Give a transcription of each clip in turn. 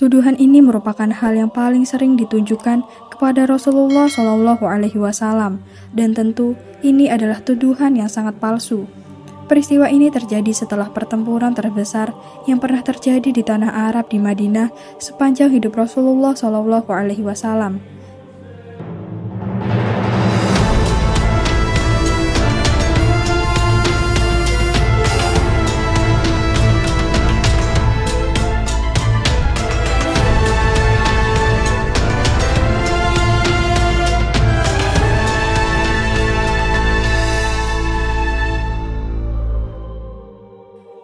Tuduhan ini merupakan hal yang paling sering ditunjukkan kepada Rasulullah SAW, dan tentu ini adalah tuduhan yang sangat palsu. Peristiwa ini terjadi setelah pertempuran terbesar yang pernah terjadi di tanah Arab di Madinah sepanjang hidup Rasulullah SAW.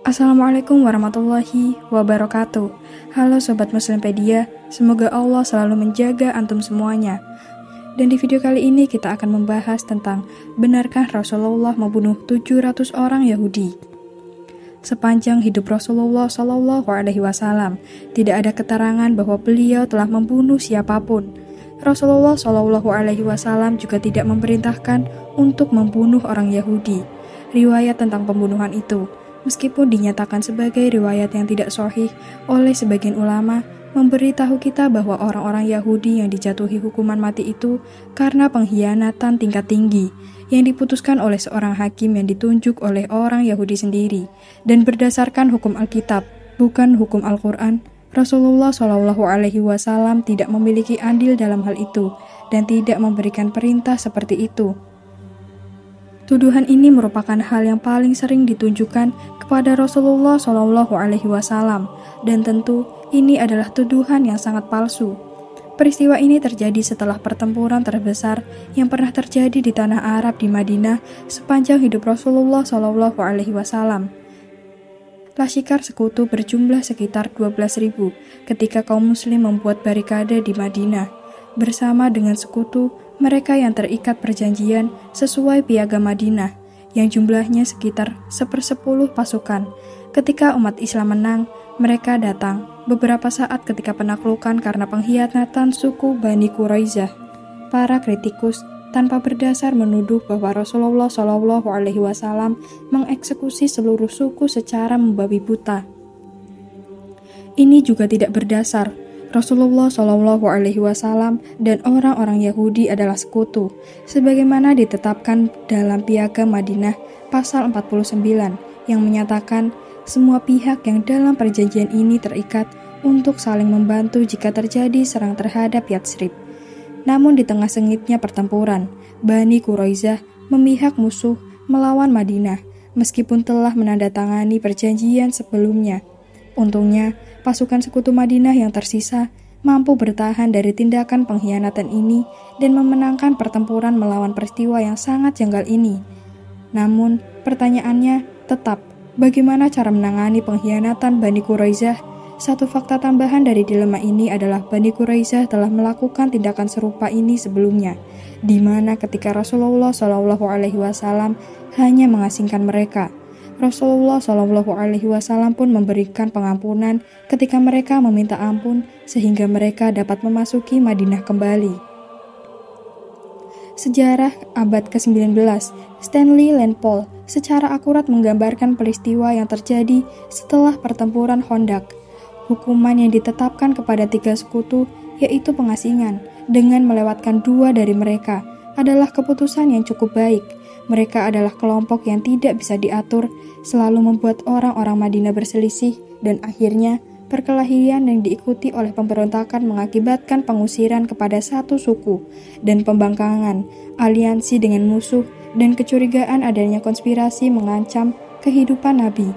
Assalamualaikum warahmatullahi wabarakatuh. Halo Sobat Muslimpedia, semoga Allah selalu menjaga antum semuanya. Dan di video kali ini kita akan membahas tentang benarkah Rasulullah membunuh 700 orang Yahudi. Sepanjang hidup Rasulullah SAW, tidak ada keterangan bahwa beliau telah membunuh siapapun. Rasulullah SAW juga tidak memerintahkan untuk membunuh orang Yahudi. Riwayat tentang pembunuhan itu, meskipun dinyatakan sebagai riwayat yang tidak sahih oleh sebagian ulama, memberitahu kita bahwa orang-orang Yahudi yang dijatuhi hukuman mati itu karena pengkhianatan tingkat tinggi yang diputuskan oleh seorang hakim yang ditunjuk oleh orang Yahudi sendiri dan berdasarkan hukum Alkitab, bukan hukum Al-Quran. Rasulullah SAW tidak memiliki andil dalam hal itu dan tidak memberikan perintah seperti itu. Tuduhan ini merupakan hal yang paling sering ditunjukkan kepada Rasulullah SAW, dan tentu ini adalah tuduhan yang sangat palsu. Peristiwa ini terjadi setelah pertempuran terbesar yang pernah terjadi di tanah Arab di Madinah sepanjang hidup Rasulullah SAW. Laskar sekutu berjumlah sekitar 12.000 ketika kaum muslim membuat barikade di Madinah. Bersama dengan sekutu mereka yang terikat perjanjian sesuai piagam Madinah, yang jumlahnya sekitar 1/10 pasukan. Ketika umat Islam menang, mereka datang beberapa saat ketika penaklukan karena pengkhianatan suku Bani Quraisyah. Para kritikus tanpa berdasar menuduh bahwa Rasulullah SAW mengeksekusi seluruh suku secara membabi buta. Ini juga tidak berdasar. Rasulullah SAW dan orang-orang Yahudi adalah sekutu, sebagaimana ditetapkan dalam Piagam Madinah pasal 49 yang menyatakan semua pihak yang dalam perjanjian ini terikat untuk saling membantu jika terjadi serang terhadap Yatsrib. Namun di tengah sengitnya pertempuran, Bani Quraisyah memihak musuh melawan Madinah, meskipun telah menandatangani perjanjian sebelumnya. Untungnya, pasukan sekutu Madinah yang tersisa mampu bertahan dari tindakan pengkhianatan ini dan memenangkan pertempuran melawan peristiwa yang sangat janggal ini. Namun, pertanyaannya tetap, bagaimana cara menangani pengkhianatan Bani Quraisyah? Satu fakta tambahan dari dilema ini adalah Bani Quraisyah telah melakukan tindakan serupa ini sebelumnya, di mana ketika Rasulullah SAW hanya mengasingkan mereka. Rasulullah SAW pun memberikan pengampunan ketika mereka meminta ampun sehingga mereka dapat memasuki Madinah kembali. Sejarah abad ke-19, Stanley Lampol secara akurat menggambarkan peristiwa yang terjadi setelah pertempuran Khandaq. Hukuman yang ditetapkan kepada 3 sekutu, yaitu pengasingan, dengan melewatkan 2 dari mereka, adalah keputusan yang cukup baik. Mereka adalah kelompok yang tidak bisa diatur, selalu membuat orang-orang Madinah berselisih, dan akhirnya perkelahian yang diikuti oleh pemberontakan mengakibatkan pengusiran kepada satu suku, dan pembangkangan, aliansi dengan musuh, dan kecurigaan adanya konspirasi mengancam kehidupan Nabi,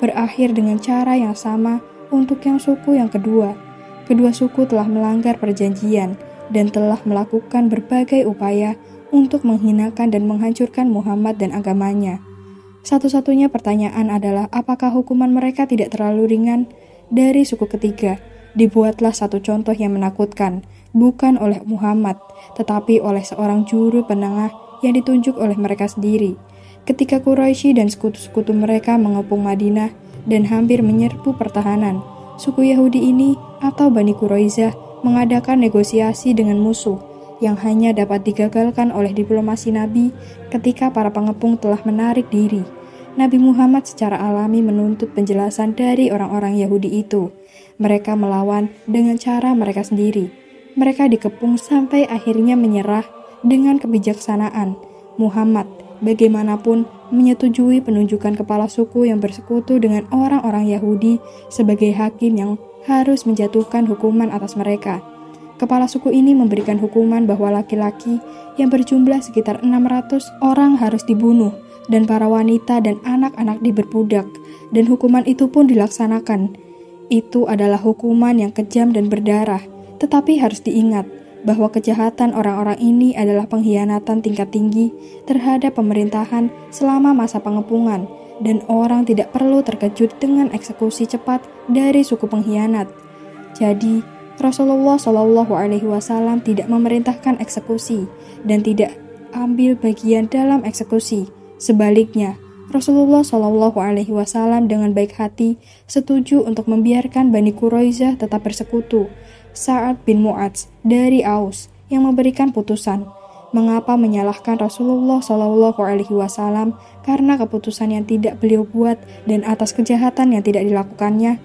berakhir dengan cara yang sama untuk yang suku yang kedua. Kedua suku telah melanggar perjanjian, dan telah melakukan berbagai upaya untuk menghinakan dan menghancurkan Muhammad dan agamanya. Satu-satunya pertanyaan adalah apakah hukuman mereka tidak terlalu ringan? Dari suku ketiga, dibuatlah satu contoh yang menakutkan, bukan oleh Muhammad, tetapi oleh seorang juru penengah yang ditunjuk oleh mereka sendiri. Ketika Quraisy dan sekutu-sekutu mereka mengepung Madinah dan hampir menyerbu pertahanan, suku Yahudi ini atau Bani Quraisyah mengadakan negosiasi dengan musuh yang hanya dapat digagalkan oleh diplomasi Nabi ketika para pengepung telah menarik diri. Nabi Muhammad secara alami menuntut penjelasan dari orang-orang Yahudi itu. Mereka melawan dengan cara mereka sendiri. Mereka dikepung sampai akhirnya menyerah dengan kebijaksanaan. Muhammad, bagaimanapun, menyetujui penunjukan kepala suku yang bersekutu dengan orang-orang Yahudi sebagai hakim yang harus menjatuhkan hukuman atas mereka. Kepala suku ini memberikan hukuman bahwa laki-laki yang berjumlah sekitar 600 orang harus dibunuh dan para wanita dan anak-anak diberbudak, dan hukuman itu pun dilaksanakan. Itu adalah hukuman yang kejam dan berdarah, tetapi harus diingat bahwa kejahatan orang-orang ini adalah pengkhianatan tingkat tinggi terhadap pemerintahan selama masa pengepungan, dan orang tidak perlu terkejut dengan eksekusi cepat dari suku pengkhianat. Jadi, Rasulullah SAW tidak memerintahkan eksekusi dan tidak ambil bagian dalam eksekusi. Sebaliknya, Rasulullah SAW dengan baik hati setuju untuk membiarkan Bani Quraisyah tetap bersekutu. Sa'ad bin Mu'adz dari Aus yang memberikan putusan. Mengapa menyalahkan Rasulullah SAW karena keputusan yang tidak beliau buat dan atas kejahatan yang tidak dilakukannya?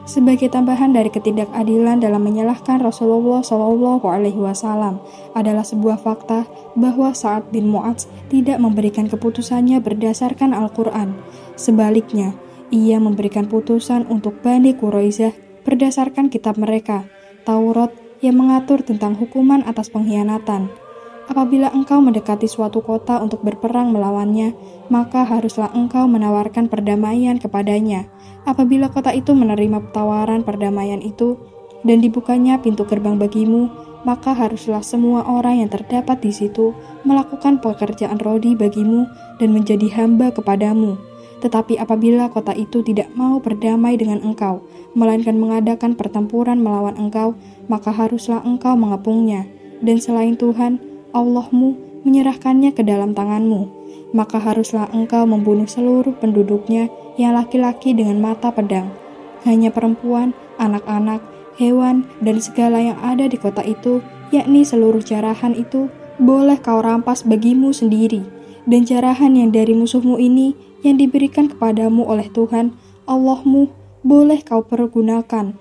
Sebagai tambahan dari ketidakadilan dalam menyalahkan Rasulullah SAW adalah sebuah fakta bahwa Sa'ad bin Mu'adz tidak memberikan keputusannya berdasarkan Al-Quran. Sebaliknya, ia memberikan putusan untuk Bani Quraisyah berdasarkan kitab mereka, Taurat, yang mengatur tentang hukuman atas pengkhianatan. Apabila engkau mendekati suatu kota untuk berperang melawannya, maka haruslah engkau menawarkan perdamaian kepadanya. Apabila kota itu menerima tawaran perdamaian itu dan dibukanya pintu gerbang bagimu, maka haruslah semua orang yang terdapat di situ melakukan pekerjaan rodi bagimu dan menjadi hamba kepadamu. Tetapi apabila kota itu tidak mau berdamai dengan engkau, melainkan mengadakan pertempuran melawan engkau, maka haruslah engkau mengepungnya. Dan selain Tuhan, Allahmu, menyerahkannya ke dalam tanganmu, maka haruslah engkau membunuh seluruh penduduknya yang laki-laki dengan mata pedang. Hanya perempuan, anak-anak, hewan, dan segala yang ada di kota itu, yakni seluruh jarahan itu, boleh kau rampas bagimu sendiri. Dan jarahan yang dari musuhmu ini, yang diberikan kepadamu oleh Tuhan, Allahmu, boleh kau pergunakan.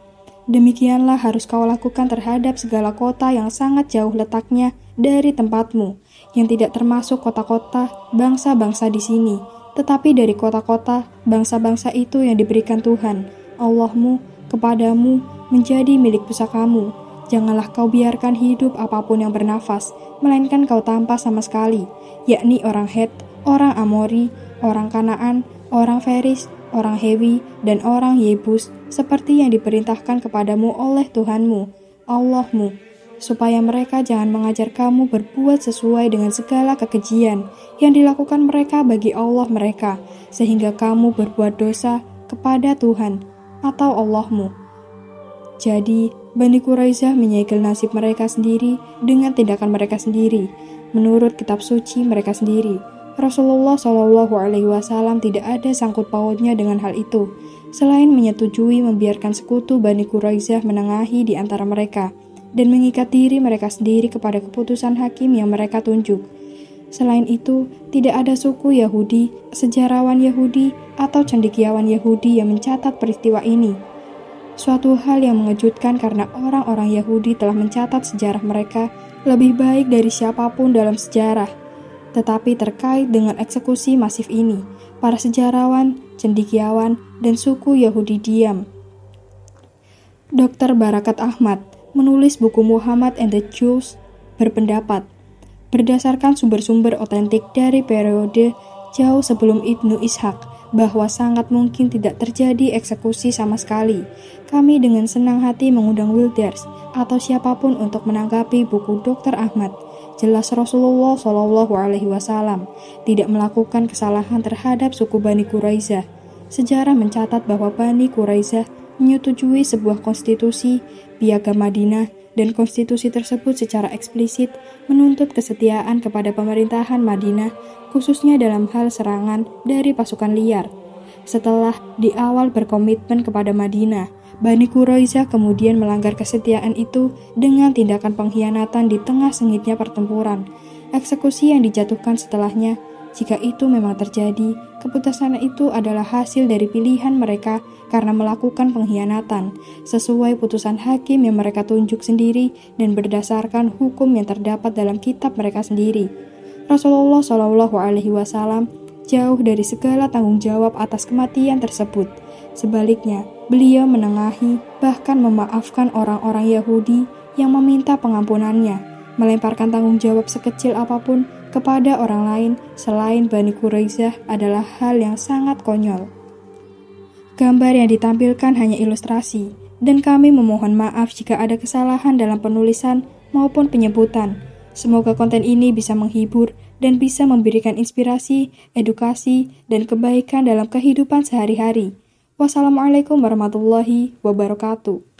Demikianlah harus kau lakukan terhadap segala kota yang sangat jauh letaknya dari tempatmu, yang tidak termasuk kota-kota bangsa-bangsa di sini, tetapi dari kota-kota bangsa-bangsa itu yang diberikan Tuhan, Allahmu, kepadamu menjadi milik pusakamu. Janganlah kau biarkan hidup apapun yang bernafas, melainkan kau tampas sama sekali, yakni orang Het, orang Amori, orang Kanaan, orang Feris, orang Hewi, dan orang Yebus, seperti yang diperintahkan kepadamu oleh Tuhanmu, Allahmu, supaya mereka jangan mengajar kamu berbuat sesuai dengan segala kekejian yang dilakukan mereka bagi Allah mereka, sehingga kamu berbuat dosa kepada Tuhan atau Allahmu. Jadi, Bani Quraisyah menyegel nasib mereka sendiri dengan tindakan mereka sendiri, menurut kitab suci mereka sendiri. Rasulullah SAW tidak ada sangkut pautnya dengan hal itu, selain menyetujui membiarkan sekutu Bani Quraisyah menengahi di antara mereka, dan mengikat diri mereka sendiri kepada keputusan hakim yang mereka tunjuk. Selain itu, tidak ada suku Yahudi, sejarawan Yahudi, atau cendekiawan Yahudi yang mencatat peristiwa ini. Suatu hal yang mengejutkan karena orang-orang Yahudi telah mencatat sejarah mereka lebih baik dari siapapun dalam sejarah. Tetapi terkait dengan eksekusi masif ini, para sejarawan, cendekiawan, dan suku Yahudi diam. Dr. Barakat Ahmad menulis buku Muhammad and the Jews berpendapat, berdasarkan sumber-sumber otentik dari periode jauh sebelum Ibnu Ishaq, bahwa sangat mungkin tidak terjadi eksekusi sama sekali. Kami dengan senang hati mengundang Wilders atau siapapun untuk menanggapi buku Dr. Ahmad. Jelas Rasulullah SAW tidak melakukan kesalahan terhadap suku Bani Quraisyah. Sejarah mencatat bahwa Bani Quraisyah menyetujui sebuah konstitusi Piagam Madinah, dan konstitusi tersebut secara eksplisit menuntut kesetiaan kepada pemerintahan Madinah, khususnya dalam hal serangan dari pasukan liar. Setelah di awal berkomitmen kepada Madinah, Bani Quraisyah kemudian melanggar kesetiaan itu dengan tindakan pengkhianatan di tengah sengitnya pertempuran. Eksekusi yang dijatuhkan setelahnya, jika itu memang terjadi, keputusan itu adalah hasil dari pilihan mereka karena melakukan pengkhianatan, sesuai putusan hakim yang mereka tunjuk sendiri dan berdasarkan hukum yang terdapat dalam kitab mereka sendiri. Rasulullah Shallallahu Alaihi Wasallam jauh dari segala tanggung jawab atas kematian tersebut. Sebaliknya, beliau menengahi, bahkan memaafkan orang-orang Yahudi yang meminta pengampunannya, melemparkan tanggung jawab sekecil apapun kepada orang lain selain Bani Quraisyah adalah hal yang sangat konyol. Gambar yang ditampilkan hanya ilustrasi, dan kami memohon maaf jika ada kesalahan dalam penulisan maupun penyebutan. Semoga konten ini bisa menghibur dan bisa memberikan inspirasi, edukasi, dan kebaikan dalam kehidupan sehari-hari. Wassalamualaikum warahmatullahi wabarakatuh.